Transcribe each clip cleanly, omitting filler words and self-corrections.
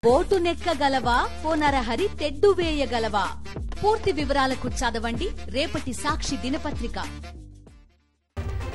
Boat నెక్కగలవా ఓ నరహరి తెడ్డు వేయగలవా? పూర్తి వివరాలకు చదవండి రేపటి సాక్షి దినపత్రిక.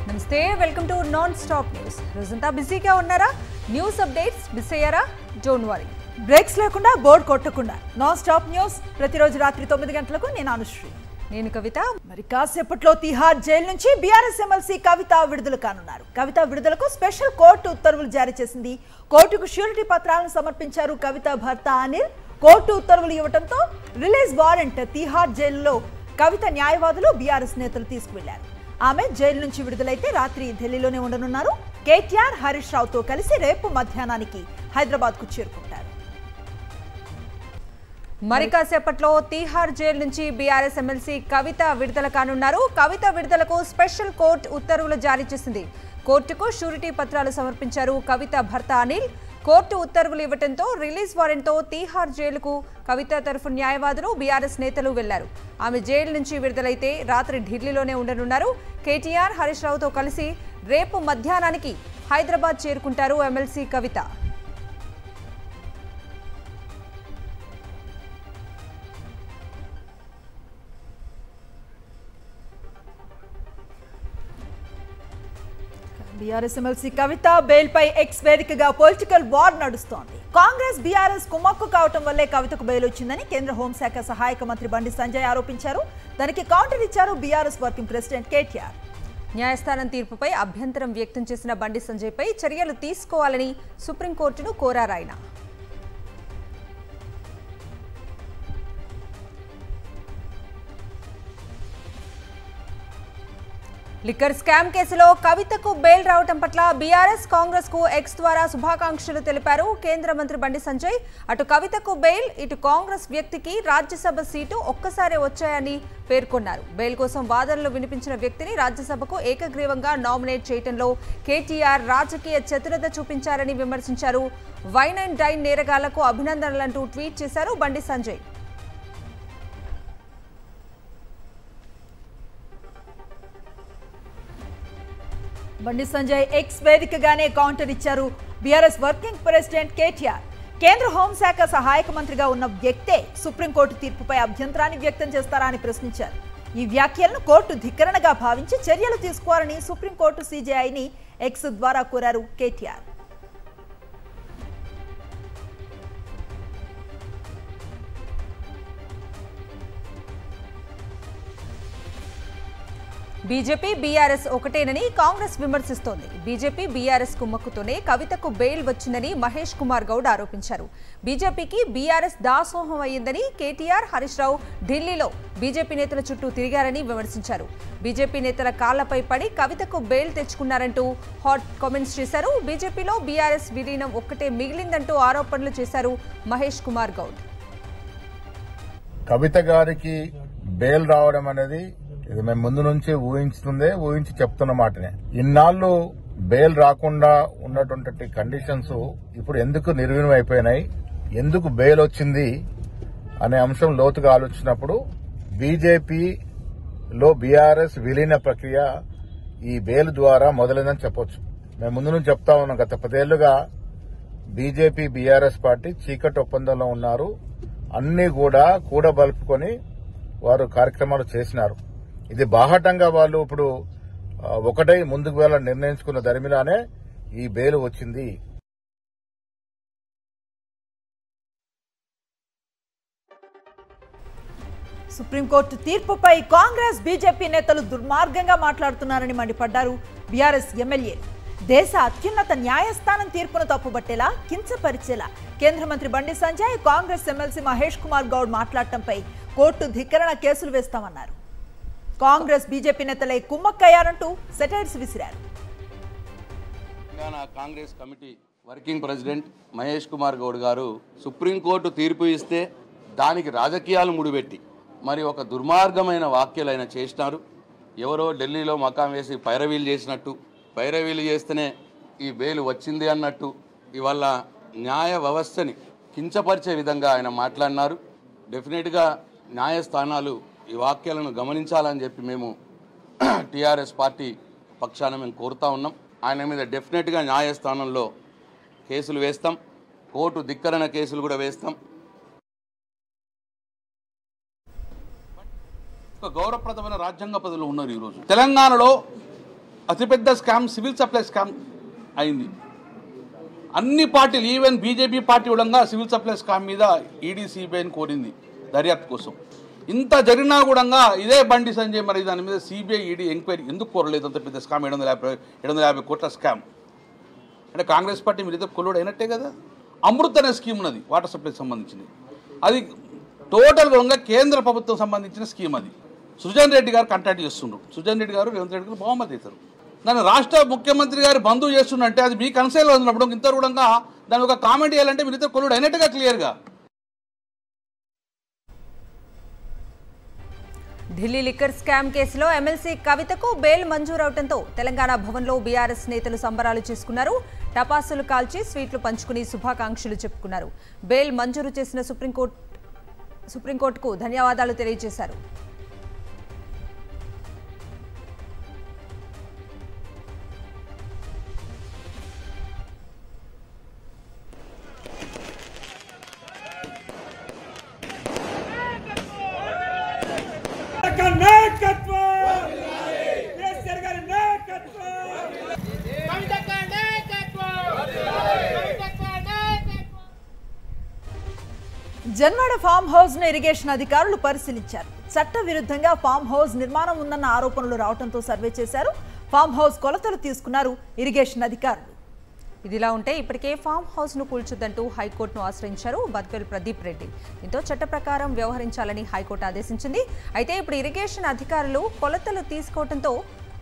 నమస్తే, welcome to non stop news. రోజంతా బిజీగా ఉన్నారా? న్యూస్ అప్డేట్స్ మిస్ అయ్యారా? డోంట్ వరీ, బ్రేక్స్ లేకుండా బోర్డు కొట్టకుండా నాన్ స్టాప్ న్యూస్ ప్రతిరోజు రాత్రి 9 గంటలకు. నేను అనుశ్రీ. నేను కవిత. మరి కాసేపట్లో తిహార్ జైలు నుంచి బీఆర్ఎస్ ఎమ్మెల్సీ కవిత విడుదల కానున్నారు. కవిత విడుదలకు స్పెషల్ కోర్టు ఉత్తర్వులు జారీ చేసింది. కోర్టుకు ష్యూరిటీ పత్రాలను సమర్పించారు కవిత భర్త అనిల్. కోర్టు ఉత్తర్వులు ఇవ్వడంతో రిలీజ్ వారెంట్ తిహార్ జైలులో కవిత న్యాయవాదులు బీఆర్ఎస్ నేతలు తీసుకువెళ్లారు. ఆమె జైలు నుంచి విడుదలైతే రాత్రి ఢిల్లీలోనే ఉండనున్నారు. కేటీఆర్, హరీష్ రావుతో కలిసి రేపు మధ్యాహ్నానికి హైదరాబాద్ కు చేరుకుంటారు. మరి కాసేపట్లో తిహార్ జైలు నుంచి బీఆర్ఎస్ ఎమ్మెల్సీ కవిత విడుదల కానున్నారు. కవిత విడుదలకు స్పెషల్ కోర్టు ఉత్తర్వులు జారీ చేసింది. కోర్టుకు షూరిటీ పత్రాలు సమర్పించారు కవిత భర్త అనిల్. కోర్టు ఉత్తర్వులు ఇవ్వడంతో రిలీజ్ వారెంట్తో తిహార్ జైలుకు కవిత తరఫు న్యాయవాదులు బీఆర్ఎస్ నేతలు వెళ్లారు. ఆమె జైలు నుంచి విడుదలైతే రాత్రి ఢిల్లీలోనే ఉండనున్నారు. కేటీఆర్, హరీష్ రావుతో కలిసి రేపు మధ్యాహ్నానికి హైదరాబాద్ చేరుకుంటారు ఎమ్మెల్సీ కవిత. బీఆర్ఎస్ ఎమ్మెల్సీ కవిత బెయిల్ పై ఎక్స్ వేదికగా పొలిటికల్ వార్ నడుస్తోంది. కాంగ్రెస్ బీఆర్ఎస్ కుమ్మక్కు కావటం వల్లే కవితకు బెయిల్ వచ్చిందని కేంద్ర హోంశాఖ సహాయక మంత్రి బండి సంజయ్ ఆరోపించారు. దానికి కౌంటర్ ఇచ్చారు బీఆర్ఎస్ వర్కింగ్ ప్రెసిడెంట్ కేటీఆర్. న్యాయస్థానం తీర్పుపై అభ్యంతరం వ్యక్తం చేసిన బండి సంజయ్పై చర్యలు తీసుకోవాలని సుప్రీంకోర్టును కోరారాయన. లిక్కర్ స్కామ్ కేసులో కవితకు బెయిల్ రావటం పట్ల బీఆర్ఎస్, కాంగ్రెస్ కు ఎక్స్ ద్వారా శుభాకాంక్షలు తెలిపారు కేంద్ర మంత్రి బండి సంజయ్. అటు కవితకు బెయిల్, ఇటు కాంగ్రెస్ వ్యక్తికి రాజ్యసభ సీటు ఒక్కసారే వచ్చాయని పేర్కొన్నారు. బెయిల్ కోసం వాదనలు వినిపించిన వ్యక్తిని రాజ్యసభకు ఏకగ్రీవంగా నామినేట్ చేయడంలో కేటీఆర్ రాజకీయ చతురత చూపించారని విమర్శించారు. వైన్ అండ్ డైన్ నేరగాళ్లకు అభినందనలంటూ ట్వీట్ చేశారు బండి సంజయ్. బండి సంజయ్ ఎక్స్ వేదికగానే కౌంటర్ ఇచ్చారు బీఆర్ఎస్ వర్కింగ్ ప్రెసిడెంట్ కేటీఆర్. కేంద్ర హోంశాఖ సహాయక మంత్రిగా ఉన్న వ్యక్తే సుప్రీంకోర్టు తీర్పుపై అభ్యంతరాన్ని వ్యక్తం చేస్తారా అని ప్రశ్నించారు. ఈ వ్యాఖ్యలను కోర్టు ధిక్కరణగా భావించి చర్యలు తీసుకోవాలని సుప్రీంకోర్టు సీజేఐని ఎక్స్ ద్వారా కోరారు కేటీఆర్. బీజేపీ, బీఆర్ఎస్ ఒకటేనని కాంగ్రెస్ విమర్శిస్తోంది. బీజేపీ, బీఆర్ఎస్ కుమ్మక్కుతోనే కవితకు బెయిల్ వచ్చిందని మహేష్ కుమార్ గౌడ్ ఆరోపించారు. బీజేపీకి బీఆర్ఎస్ దాసోహం అయ్యిందని కేటీఆర్, హరీష్ రావు ఢిల్లీలో బీజేపీ నేతల చుట్టూ తిరిగారని విమర్శించారు. బీజేపీ నేతల కాళ్లపై పడి కవితకు బెయిల్ తెచ్చుకున్నారంటూ హాట్ కామెంట్స్ చేశారు. బీజేపీలో బీఆర్ఎస్ విలీనం ఒక్కటే మిగిలిందంటూ ఆరోపణలు చేశారు మహేష్ కుమార్ గౌడ్. కవిత గారికి బెయిల్ రావడం అనేది ఇది మేము ముందు నుంచి ఊహించి చెప్తున్న మాటనే. ఇన్నాళ్లు బెయిల్ రాకుండా ఉన్నటువంటి కండిషన్స్ ఇప్పుడు ఎందుకు నిర్వీణం అయిపోయినాయి, ఎందుకు బెయిల్ వచ్చింది అనే అంశం లోతుగా ఆలోచించినప్పుడు బీజేపీలో బీఆర్ఎస్ విలీన ప్రక్రియ ఈ బెయిల్ ద్వారా మొదలైందని చెప్పొచ్చు. మేము ముందు నుంచి చెప్తా ఉన్నాం, గత 10 ఏళ్లుగా బీజేపీ, బీఆర్ఎస్ పార్టీ చీకటి ఒప్పందంలో ఉన్నారు. అన్ని కూడా కూడబలుపుకొని వారు కార్యక్రమాలు చేసినారు. ఇది బాహటంగా వాళ్ళు ఇప్పుడు ఒకటై ముందుకు వెళ్లాలని నిర్ణయించుకున్న దరిమిలానే ఈ బెయిల్ వచ్చింది. సుప్రీంకోర్టు తీర్పుపై కాంగ్రెస్, బీజేపీ నేతలు దుర్మార్గంగా మాట్లాడుతున్నారని మండిపడ్డారు బీఆర్ఎస్ ఎమ్మెల్యే. దేశ అత్యున్నత న్యాయస్థానం తీర్పును తప్పుబట్టేలా, కించపరిచేలా కేంద్ర మంత్రి బండి సంజయ్, కాంగ్రెస్ ఎమ్మెల్సీ మహేష్ కుమార్ గౌడ్ మాట్లాడటంపై కోర్టు ధిక్కరణ కేసులు వేస్తామన్నారు. కాంగ్రెస్, బీజేపీ నేతలే కుమ్మక్కయ్యారంటూ సెటైర్స్ విసిరారు. Telangana Congress committee working president Mahesh Kumar Goud గారు సుప్రీంకోర్టు తీర్పు ఇస్తే దానికి రాజకీయాలు ముడిపెట్టి మరి ఒక దుర్మార్గమైన వ్యాఖ్యలు ఆయన చేసినారు. ఎవరో ఢిల్లీలో మకాం వేసి పైరవీలు చేసినట్టు, పైరవీలు చేస్తేనే ఈ బెయిల్ వచ్చింది అన్నట్టు ఇవాళ న్యాయ వ్యవస్థని కించపరిచే విధంగా ఆయన మాట్లాడినారు. డెఫినెట్గా న్యాయస్థానాలు ఈ వాక్యాలను గమనించాలని చెప్పి మేము టీఆర్ఎస్ పార్టీ పక్షాన మేము కోరుతా ఉన్నాం. ఆయన మీద డెఫినెట్గా న్యాయస్థానంలో కేసులు వేస్తాం. కోర్టు ధిక్కరణ కేసులు కూడా వేస్తాం. ఒక గౌరవప్రదమైన రాజ్యాంగ పదవులు ఉన్నారు. ఈరోజు తెలంగాణలో అతిపెద్ద స్కామ్ సివిల్ సప్లై స్కామ్ అయింది. అన్ని పార్టీలు ఈవెన్ బీజేపీ పార్టీ కూడా సివిల్ సప్లై స్కామ్ మీద ఈడీ సిబిఐని కోరింది దర్యాప్తు కోసం. ఇంత జరిగినా కూడా ఇదే బండి సంజయ్ మరి దాని మీద సిబిఐ ఈడీ ఎంక్వైరీ ఎందుకు కోరలేదు? అంత పెద్ద స్కామ్ 750 కోట్ల స్కామ్ అంటే కాంగ్రెస్ పార్టీ మీరు ఇద్దరు కొల్లుడు అయినట్టే కదా. అమృత్ అనే స్కీమ్ ఉన్నది వాటర్ సప్లైకి సంబంధించింది. అది టోటల్గా కేంద్ర ప్రభుత్వం సంబంధించిన స్కీమ్. అది సుజన్ రెడ్డి గారు కాంటాక్ట్ చేస్తుండ్రు. సుజన్ రెడ్డి గారు రేవంత్ రెడ్డి గారు బహుమతి అవుతారు. దాన్ని రాష్ట్ర ముఖ్యమంత్రి గారు బంధువు చేస్తున్నట్టే అది మీ కన్సైల్లో ఉన్నప్పుడు ఇంత కూడా దాని ఒక కామెంట్ చేయాలంటే మీరు ఇద్దరు కొల్లుడు అయినట్టుగా క్లియర్గా. ఢిల్లీ లిక్కర్ స్కామ్ కేసులో ఎమ్మెల్సీ కవితకు బెయిల్ మంజూరవడంతో తెలంగాణ భవన్లో బీఆర్ఎస్ నేతలు సంబరాలు చేసుకున్నారు. టపాసులు కాల్చి స్వీట్లు పంచుకుని శుభాకాంక్షలు చెప్పుకున్నారు. బెయిల్ మంజూరు చేసిన సుప్రీంకోర్టుకు ధన్యవాదాలు తెలియజేశారు. జన్వాడ ఫామ్ హౌస్ ను ఇరిగేషన్ అధికారులు పరిశీలించారు. చట్ట విరుద్ధంగా ఫామ్ హౌస్ నిర్మాణం ఉందన్న ఆరోపణలు రావడంతో సర్వే చేశారు. ఫామ్ హౌస్ కొలతలు తీసుకున్నారు ఇరిగేషన్ అధికారులు. ఇదిలా ఉంటే ఇప్పటికే ఫామ్ హౌస్ ను కూల్చొద్దంటూ హైకోర్టును ఆశ్రయించారు బద్వేల్ ప్రదీప్ రెడ్డి. దీంతో చట్ట ప్రకారం వ్యవహరించాలని హైకోర్టు ఆదేశించింది. అయితే ఇప్పుడు ఇరిగేషన్ అధికారులు కొలతలు తీసుకోవడంతో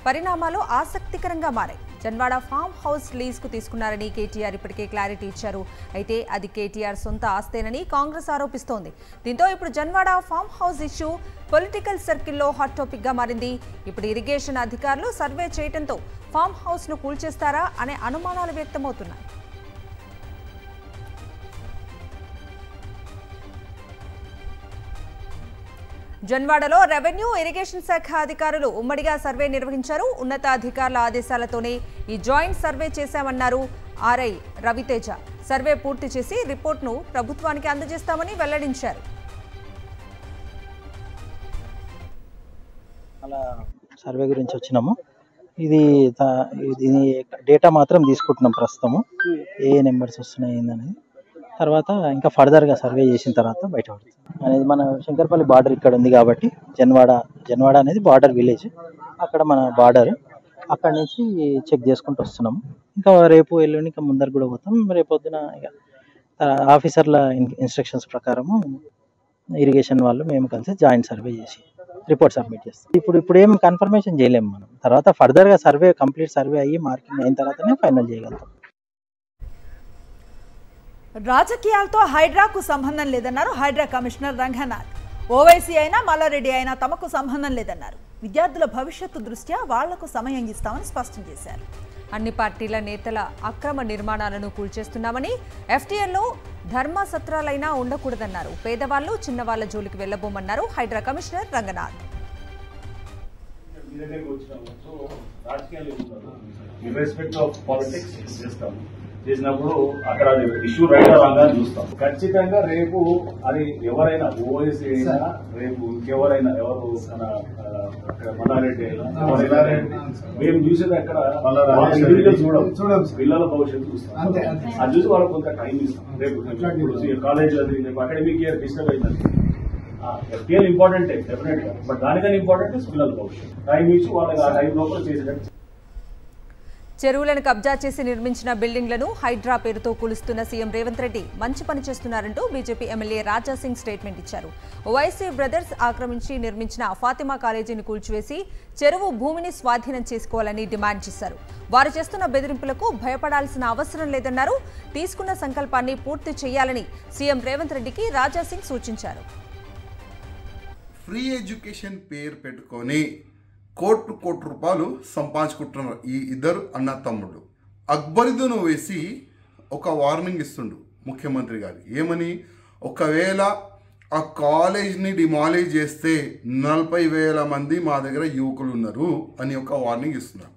పరిణామాలు ఆసక్తికరంగా మారాయి. జన్వాడ ఫామ్ హౌస్ లీజ్ కు తీసుకున్నారని కేటీఆర్ ఇప్పటికే క్లారిటీ ఇచ్చారు. అయితే అది కేటీఆర్ సొంత ఆస్తేనని కాంగ్రెస్ ఆరోపిస్తోంది. దీంతో ఇప్పుడు Janwada farm house issue political సర్కిల్లో హాట్ టాపిక్ గా మారింది. ఇప్పుడు ఇరిగేషన్ అధికారులు సర్వే చేయడంతో ఫామ్ హౌస్ ను కూల్చేస్తారా అనే అనుమానాలు వ్యక్తమవుతున్నాయి. జన్వాడలో రెవెన్యూ ఇరిగేషన్ శాఖ అధికారులు ఉమ్మడిగా సర్వే నిర్వహించారు. ఉన్నతాధికారుల ఆదేశాలతోనే ఈ జాయింట్ సర్వే చేశామన్నారు ఆర్ఐ రవితేజ. సర్వే పూర్తి చేసి రిపోర్ట్ను ప్రభుత్వానికి అందజేస్తామని వెల్లడించారు. అలా సర్వే గురించి వచ్చినాము. ఇది డేటా మాత్రం తీసుకుంటున్నాం ప్రస్తుతము. ఏ నెంబర్స్ వస్తున్నాయి ఏందనేది తర్వాత ఇంకా ఫర్దర్గా సర్వే చేసిన తర్వాత బయటపడుతుంది అనేది. మన శంకర్పల్లి బార్డర్ ఇక్కడ ఉంది కాబట్టి జన్వాడ అనేది బార్డర్ విలేజ్. అక్కడ మన బార్డర్ అక్కడ నుంచి చెక్ చేసుకుంటూ వస్తున్నాము. ఇంకా రేపు ఎల్లుండి ఇంకా ముందర కూడా పోతాం. రేపు పొద్దున ఇక ఆఫీసర్ల ఇన్స్ట్రక్షన్స్ ప్రకారము ఇరిగేషన్ వాళ్ళు మేము కలిసి జాయింట్ సర్వే చేసి రిపోర్ట్ సబ్మిట్ చేస్తాం. ఇప్పుడు ఏం కన్ఫర్మేషన్ చేయలేము మనం. తర్వాత ఫర్దర్గా సర్వే కంప్లీట్ సర్వే అయ్యి మార్కింగ్ అయిన తర్వాతనే ఫైనల్ చేయగలుగుతాం. రాజకీయాలతో హైడ్రాకు సంబంధం లేదన్నారు హైడ్రా కమిషనర్ రంగనాథ్. ఓవైసీ అయినా మల్లారెడ్డి అయినా తమకు సంబంధం లేదన్నారు. విద్యార్థుల భవిష్యత్తు దృష్ట్యా వాళ్లకు సమయం ఇస్తామని స్పష్టం చేశారు. అన్ని పార్టీల నేతల అక్రమ నిర్మాణాలను కూల్చేస్తున్నామని, ఎఫ్టీఎల్లో ధర్మసత్రాలైనా ఉండకూడదన్నారు. పేదవాళ్లు చిన్నవాళ్ల జోలికి వెళ్లబోమన్నారు హైడ్రా కమిషనర్ రంగనాథ్. చేసినప్పుడు అక్కడ ఇష్యూ రైట్ రాగా చూస్తాం. ఖచ్చితంగా రేపు అది ఎవరైనా ఓఎస్సీ అయినా రేపు ఇంకెవరైనా ఎవరు మల్లారెడ్డి అయినా ఎవరైనా మేము చూసేది అక్కడ చూడం పిల్లల భవిష్యత్తు చూస్తాం. అది చూసి వాళ్ళకి కొంత టైం ఇస్తాం. రేపు కాలేజీలో రేపు అకాడమిక్ ఇయర్ డిస్టర్బ్ అవుతుంది. ఎఫ్టీఎల్ ఇంపార్టెంట్ డెఫినెట్ గా, బట్ దానికన్నా ఇంపార్టెంట్ పిల్లల భవిష్యత్తు. టైం ఇచ్చి వాళ్ళకి ఆ టైం లోపల చేసేటట్టు. చెరువులను కబ్జా చేసి నిర్మించిన బిల్డింగ్లను హైడ్రా పేరుతో కూలుస్తున్న సీఎం రేవంత్ రెడ్డి మంచి పని చేస్తున్నారంటూ బీజేపీ ఎమ్మెల్యే రాజాసింగ్ స్టేట్మెంట్ ఇచ్చారు. ఓవైసీ బ్రదర్స్ ఆక్రమించి నిర్మించిన ఫాతిమా కాలేజీని కూల్చివేసి చెరువు భూమిని స్వాధీనం చేసుకోవాలని డిమాండ్ చేశారు. వారు చేస్తున్న బెదిరింపులకు భయపడాల్సిన అవసరం లేదన్నారు. తీసుకున్న సంకల్పాన్ని పూర్తి చేయాలని సీఎం రేవంత్ రెడ్డికి రాజాసింగ్ సూచించారు. ఫ్రీ ఎడ్యుకేషన్ పేరు పెట్టుకొని కోటి రూపాయలు సంపాదించుకుంటున్నారు ఈ ఇద్దరు అన్న తమ్ముళ్ళు. అక్బరుద్దీన్ వేసి ఒక వార్నింగ్ ఇస్తుండు ముఖ్యమంత్రి గారు. ఏమని? ఒకవేళ ఆ కాలేజ్ని డిమాలిష్ చేస్తే 40,000 మంది మా దగ్గర యువకులు ఉన్నారు అని ఒక వార్నింగ్ ఇస్తున్నారు.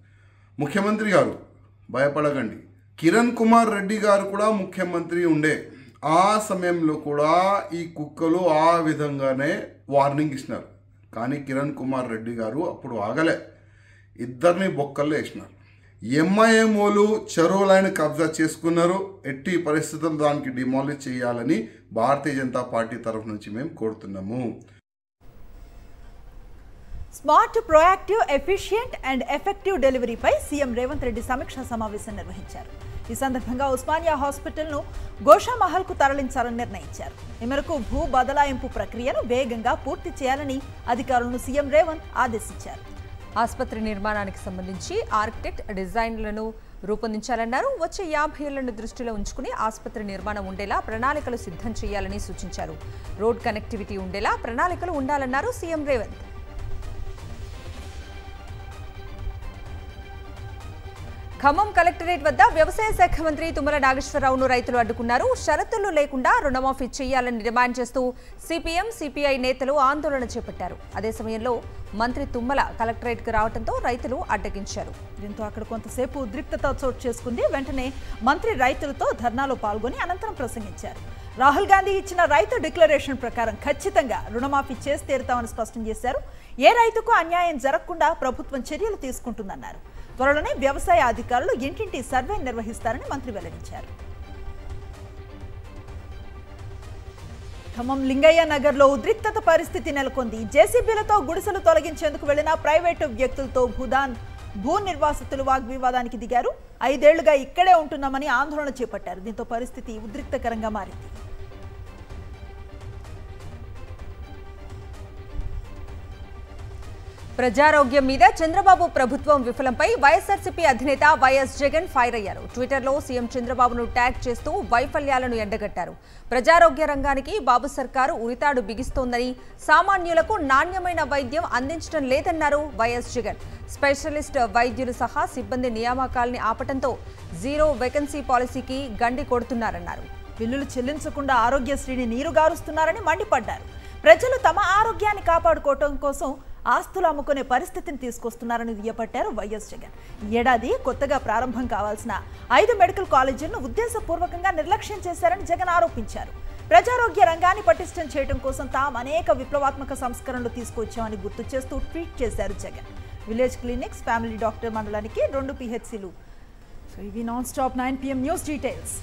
ముఖ్యమంత్రి గారు భయపడకండి, కిరణ్ కుమార్ రెడ్డి గారు కూడా ముఖ్యమంత్రి ఉండే ఆ సమయంలో కూడా ఈ కుక్కలు ఆ విధంగానే వార్నింగ్ ఇచ్చినారు. కానీ కిరణ్ కుమార్ రెడ్డి గారు అప్పుడు ఆగలే, ఇద్దరిని బొక్కల్లో వేసినారు. ఎంఐఎంఓలు చెరువులైన కబ్జా చేసుకున్నారు. ఎట్టి పరిస్థితుల్లో దానికి డిమాలిష్ చేయాలని భారతీయ జనతా పార్టీ తరఫు నుంచి మేము కోరుతున్నాము. Smart, proactive, efficient and effective డెలివరీపై సీఎం రేవంత్ రెడ్డి సమీక్షా సమావేశం నిర్వహించారు. ఈ సందర్భంగా ఉస్మానియా హాస్పిటల్ను గోషామహల్కు తరలించాలని నిర్ణయించారు. ఈ మేరకు భూ బదలాయింపు ప్రక్రియను వేగంగా పూర్తి చేయాలని అధికారులను సీఎం రేవంత్ ఆదేశించారు. ఆసుపత్రి నిర్మాణానికి సంబంధించి ఆర్కిటెక్ట్ డిజైన్లను రూపొందించాలన్నారు. వచ్చే 50 ఏళ్లను దృష్టిలో ఉంచుకుని ఆసుపత్రి నిర్మాణం ఉండేలా ప్రణాళికలు సిద్ధం చేయాలని సూచించారు. రోడ్ కనెక్టివిటీ ఉండేలా ప్రణాళికలు ఉండాలన్నారు సీఎం రేవంత్. ఖమ్మం కలెక్టరేట్ వద్ద వ్యవసాయ శాఖ మంత్రి తుమ్మల నాగేశ్వరరావును రైతులు అడ్డుకున్నారు. షరతులు లేకుండా రుణమాఫీ చేయాలని డిమాండ్ చేస్తూ సిపిఎం, సిపిఐ నేతలు ఆందోళన చేపట్టారు. అదే సమయంలో మంత్రి తుమ్మల కలెక్టరేట్కు రావడంతో రైతులు అడ్డగించారు. దీంతో అక్కడ కొంతసేపు ఉద్రిక్తత చోటు చేసుకుంది. వెంటనే మంత్రి రైతులతో ధర్నాలో పాల్గొని అనంతరం ప్రసంగించారు. రాహుల్ గాంధీ ఇచ్చిన రైతు డిక్లరేషన్ ప్రకారం ఖచ్చితంగా రుణమాఫీ చేసి తీరుతామని స్పష్టం చేశారు. ఏ రైతుకు అన్యాయం జరగకుండా ప్రభుత్వం చర్యలు తీసుకుంటుందన్నారు. త్వరలోనే వ్యవసాయ అధికారులు ఇంటింటి సర్వే నిర్వహిస్తారని మంత్రి వెల్లడించారు. ఖమ్మం లింగయ్య నగర్లో ఉద్రిక్తత పరిస్థితి నెలకొంది. జేసీబీలతో గుడిసెలు తొలగించేందుకు వెళ్లిన ప్రైవేటు వ్యక్తులతో భూ నిర్వాసితులు వాగ్వివాదానికి దిగారు. 5 ఏళ్లుగా ఇక్కడే ఉంటున్నామని ఆందోళన చేపట్టారు. దీంతో పరిస్థితి ఉద్రిక్తకరంగా మారింది. ప్రజారోగ్యం మీద చంద్రబాబు ప్రభుత్వం విఫలంపై వైఎస్ఆర్సీపీ అధినేత వైఎస్ జగన్ ఫైర్ అయ్యారు. ట్విట్టర్లో సీఎం చంద్రబాబును ట్యాగ్ చేస్తూ వైఫల్యాలను ఎండగట్టారు. ప్రజారోగ్య రంగానికి బాబు సర్కారు ఉరితాడు బిగిస్తోందని, సామాన్యులకు నాణ్యమైన వైద్యం అందించడం లేదన్నారు వైఎస్ జగన్. స్పెషలిస్ట్ వైద్యులు సహా సిబ్బంది నియామకాల్ని ఆపటంతో జీరో వేకెన్సీ పాలసీకి గండి కొడుతున్నారన్నారు. బిల్లులు చెల్లించకుండా ఆరోగ్యశ్రీని నీరుగారుస్తున్నారని మండిపడ్డారు. ప్రజలు తమ ఆరోగ్యాన్ని కాపాడుకోవడం కోసం ఆస్తులు అమ్ముకునే పరిస్థితిని తీసుకొస్తున్నారని దుయ్యబట్టారు వైఎస్ జగన్. ఈ ఏడాది కొత్తగా ప్రారంభం కావాల్సిన 5 మెడికల్ కాలేజీలను ఉద్దేశపూర్వకంగా నిర్లక్ష్యం చేశారని జగన్ ఆరోపించారు. ప్రజారోగ్య రంగాన్ని పటిష్టం చేయడం కోసం తాము అనేక విప్లవాత్మక సంస్కరణలు తీసుకొచ్చామని గుర్తు చేస్తూ ట్వీట్ చేశారు Jagan. Village clinics, family doctor మండలానికి 2 PHCలు. సో ఇవి non stop 9 PM news details.